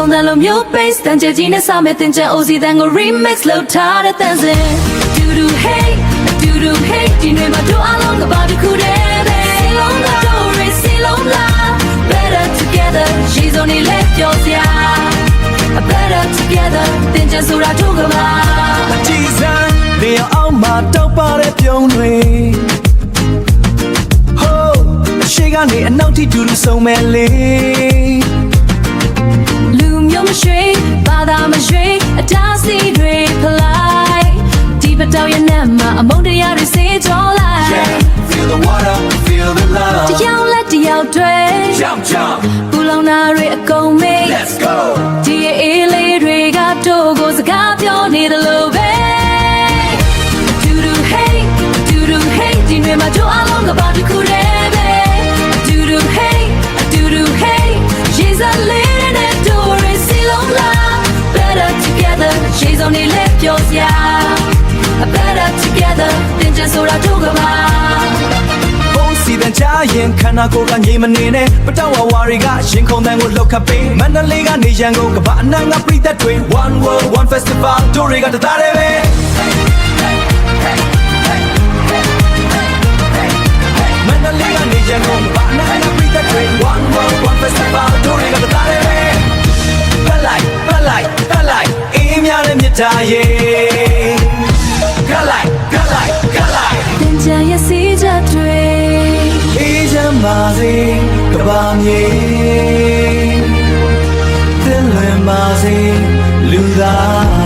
空的路မျိုး bass 但接近的上面等着 OZ 但我 remix 留他的单身 Do do hey do do hey 今天把都阿龙个把就哭的呗 See long la do re see long la Better together she's only left yours yeah Better together 等着苏拉出个吧ကြည်စမ်းနေအောင်မှတောက်ပါတဲ့ပြုံးတွေဟိုးအရှိကနေအနောက်ထိတူတူဆုံးမဲ့လေလူမျိုးမရွှေဘာသာမရွှေအတားစီတွေဖလိုက်ဒီပတောင်ရဲ့နက်မှာအမုန်းတရားတွေစေကြောလိုက် Feel the water feel the love တယောက်လက်တယောက်တွေ Jump jump ပူလောင်တာတွေအကုန်မေး Let's go ဒီအေးလေးတွေကတို့ကိုစကားပြောနေတယ်လို့ပဲ Do do hey do do hey ဒီနေ့မှာတို့အလုံးကဘာတစ်ခုတည်းပဲ Do do hey do do hey she's a lady that door is see long la better together she's only left yours yeah better together တင်ကြဆိုတာတို့ကပါစီတန်ချရင်ခန္ဓာကိုယ်ကငြိမ်မနေနဲ့ပတောက်ဝဝတွေကရင်ခုန်တန်ကိုလှုပ်ခတ်ပေးမန္တလေးကနေရန်ကုန်ကဘာအနှံ့ကပြိသက်တွေ One world one festival တို့တွေကတသားတည်းပဲမန္တလေးကနေရန်ကုန်ကဘာအနှံ့ကပြိသက်တွေ One world one festival တို့တွေကတသားတည်းပဲပတ်လိုက်ပတ်လိုက်ပတ်လိုက်အေးများတဲ့မြတ်တာရဲ့ကလိုက်ကလိုက်ကလိုက်တင်ကြရဲ့စီချက်တွေအေးချမ်းပါစေကဘာမြေသင်လွင်ပါစေလူသား